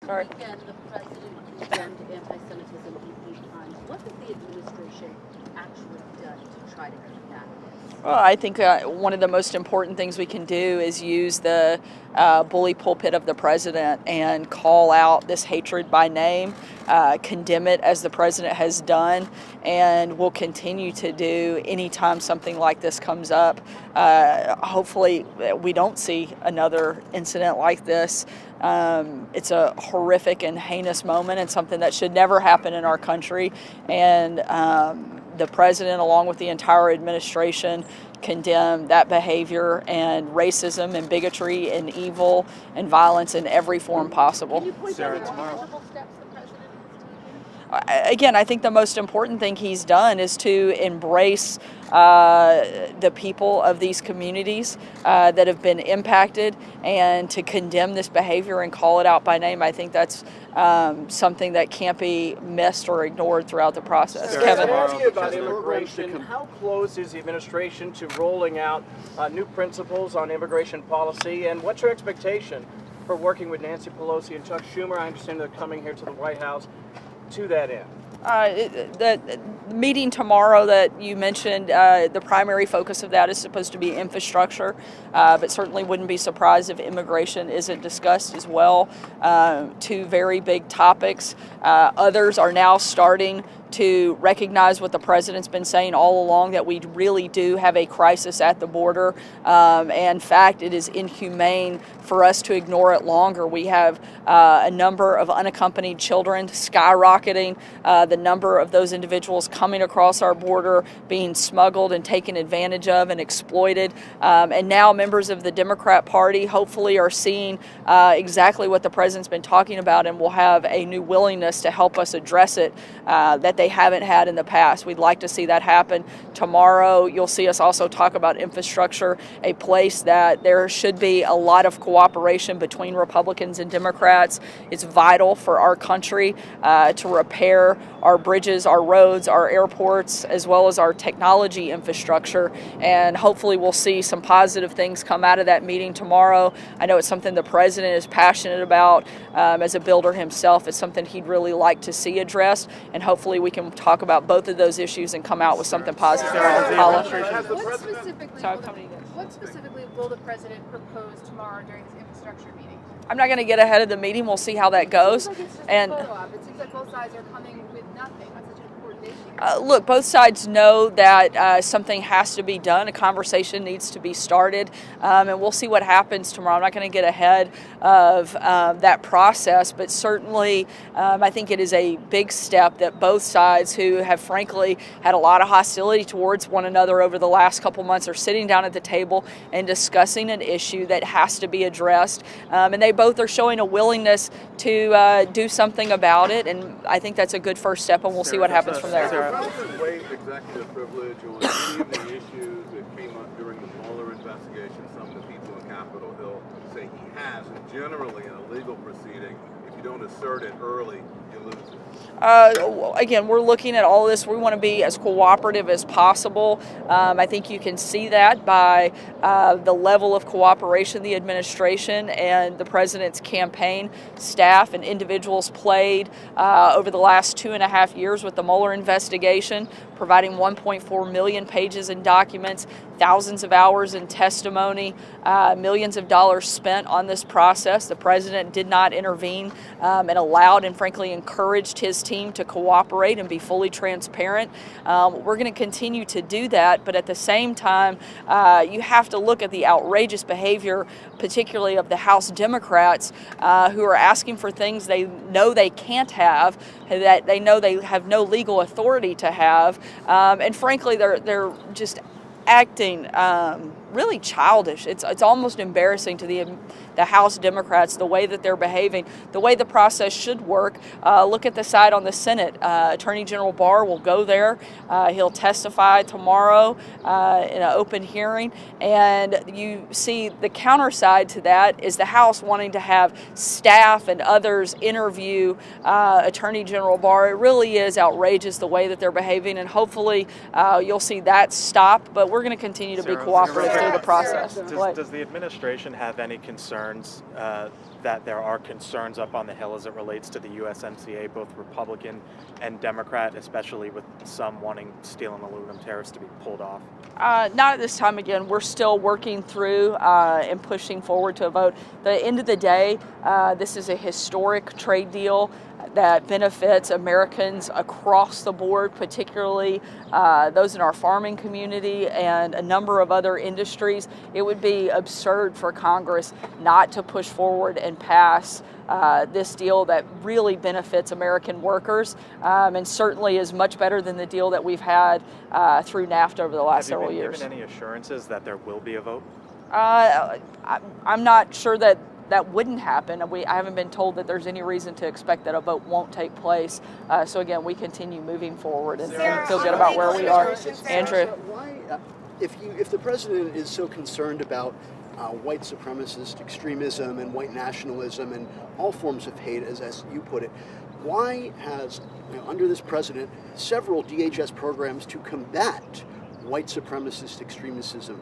the weekend, the president condemned anti-Semitism 8 times. What has the administration actually done to try to combat this? Well, I think one of the most important things we can do is use the bully pulpit of the president and call out this hatred by name, condemn it as the president has done, and will continue to do anytime something like this comes up. Hopefully we don't see another incident like this. It's a horrific and heinous moment and something that should never happen in our country. And the president, along with the entire administration, condemn that behavior and racism and bigotry and evil and violence in every form possible. Can you point out multiple steps the president has taken? Again, I think the most important thing he's done is to embrace the people of these communities that have been impacted and to condemn this behavior and call it out by name. I think that's something that can't be missed or ignored throughout the process. Kevin, I ask you about immigration. How close is the administration to rolling out new principles on immigration policy, and what's your expectation for working with Nancy Pelosi and Chuck Schumer? I understand they're coming here to the White House to that end. The meeting tomorrow that you mentioned, the primary focus of that is supposed to be infrastructure, but certainly wouldn't be surprised if immigration isn't discussed as well. Two very big topics. Others are now starting to recognize what the president's been saying all along, that we really do have a crisis at the border. And in fact, it is inhumane for us to ignore it longer. We have a number of unaccompanied children skyrocketing, the number of those individuals coming across our border being smuggled and taken advantage of and exploited. And now members of the Democrat Party hopefully are seeing exactly what the president's been talking about and will have a new willingness to help us address it that they haven't had in the past. We'd like to see that happen. Tomorrow, you'll see us also talk about infrastructure, a place that there should be a lot of cooperation between Republicans and Democrats. It's vital for our country to repair our bridges, our roads, our airports, as well as our technology infrastructure. And hopefully we'll see some positive things come out of that meeting tomorrow. I know it's something the president is passionate about as a builder himself. It's something he'd really like to see addressed, and hopefully we can talk about both of those issues and come out with something positive. What specifically will the president propose tomorrow during this infrastructure meeting? I'm not going to get ahead of the meeting. We'll see how that goes. It seems like it's just and a photo op. It seems like both sides are coming with nothing. That's such an important issue. Look, both sides know that something has to be done. A conversation needs to be started, and we'll see what happens tomorrow. I'm not going to get ahead of that process, but certainly I think it is a big step that both sides, who have frankly had a lot of hostility towards one another over the last couple months, are sitting down at the table and discussing an issue that has to be addressed, and they both are showing a willingness to do something about it, and I think that's a good first step, and we'll see what happens from there. Does the president waive executive privilege on any of the issues that came up during the Mueller investigation? Some of the people in Capitol Hill say he has, and generally in a legal proceeding, if you don't assert it early, you lose it. Again, we're looking at all this. We want to be as cooperative as possible. I think you can see that by the level of cooperation the administration and the president's campaign staff and individuals played over the last 2.5 years with the Mueller investigation, providing 1.4 million pages in documents, thousands of hours in testimony, millions of dollars spent on this process. The president did not intervene and allowed and frankly encouraged his team to cooperate and be fully transparent. We're going to continue to do that, but at the same time, you have to look at the outrageous behavior, particularly of the House Democrats, who are asking for things they know they can't have, that they know they have no legal authority to have, and frankly, they're just acting really childish. It's almost embarrassing to the House Democrats, the way that they're behaving, the way the process should work. Look at the side on the Senate. Attorney General Barr will go there. He'll testify tomorrow in an open hearing. And you see the counter side to that is the House wanting to have staff and others interview Attorney General Barr. It really is outrageous the way that they're behaving, and hopefully you'll see that stop. But we're going to continue to be cooperative through the process. Does the administration have any concerns that that there are concerns up on the Hill as it relates to the USMCA, both Republican and Democrat, especially with some wanting steel and aluminum tariffs to be pulled off? Not at this time. Again, we're still working through and pushing forward to a vote. At the end of the day, this is a historic trade deal that benefits Americans across the board, particularly those in our farming community and a number of other industries. It would be absurd for Congress not to push forward and pass this deal that really benefits American workers and certainly is much better than the deal that we've had through NAFTA over the last several years. Have you been given any assurances that there will be a vote? I'm not sure that wouldn't happen. I haven't been told that there's any reason to expect that a vote won't take place. So again, we continue moving forward and feel good about where we are. Andrew? Why, if the president is so concerned about white supremacist extremism and white nationalism and all forms of hate, as you put it, why has, under this president, several DHS programs to combat white supremacist extremism,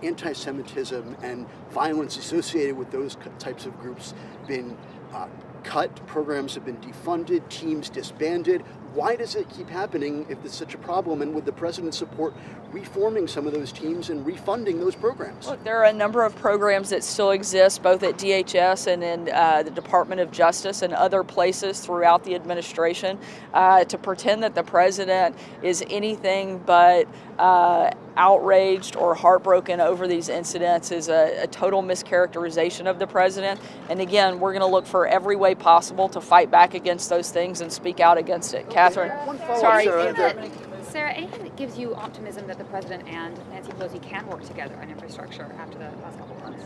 anti-Semitism, and violence associated with those types of groups been cut? Programs have been defunded, teams disbanded. Why does it keep happening if it's such a problem? And would the president support reforming some of those teams and refunding those programs? Look, there are a number of programs that still exist, both at DHS and in the Department of Justice and other places throughout the administration. To pretend that the president is anything but outraged or heartbroken over these incidents is a total mischaracterization of the president. And again, we're going to look for every way possible to fight back against those things and speak out against it. Catherine? Sorry, Sarah, anything that gives you optimism that the president and Nancy Pelosi can work together on infrastructure after the last couple of months?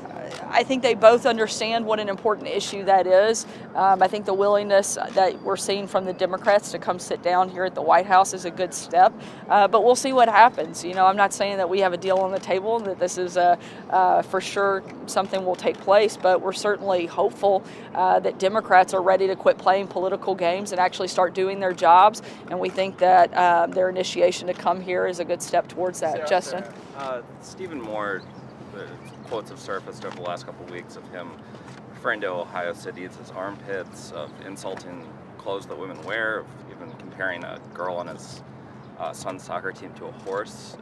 I think they both understand what an important issue that is. I think the willingness that we're seeing from the Democrats to come sit down here at the White House is a good step. But we'll see what happens. I'm not saying that we have a deal on the table and that this is for sure something will take place, but we're certainly hopeful that Democrats are ready to quit playing political games and actually start doing their jobs. And we think that their initiation to come here is a good step towards that. Justin? Stephen Moore, the quotes have surfaced over the last couple of weeks of him referring to Ohio cities as armpits, of insulting clothes that women wear, of even comparing a girl on his son's soccer team to a horse.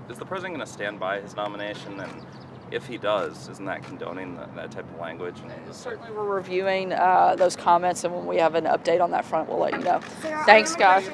Is the president going to stand by his nomination? And if he does, isn't that condoning that type of language? Certainly we're reviewing those comments, and when we have an update on that front, we'll let you know. Sarah, Thanks, guys.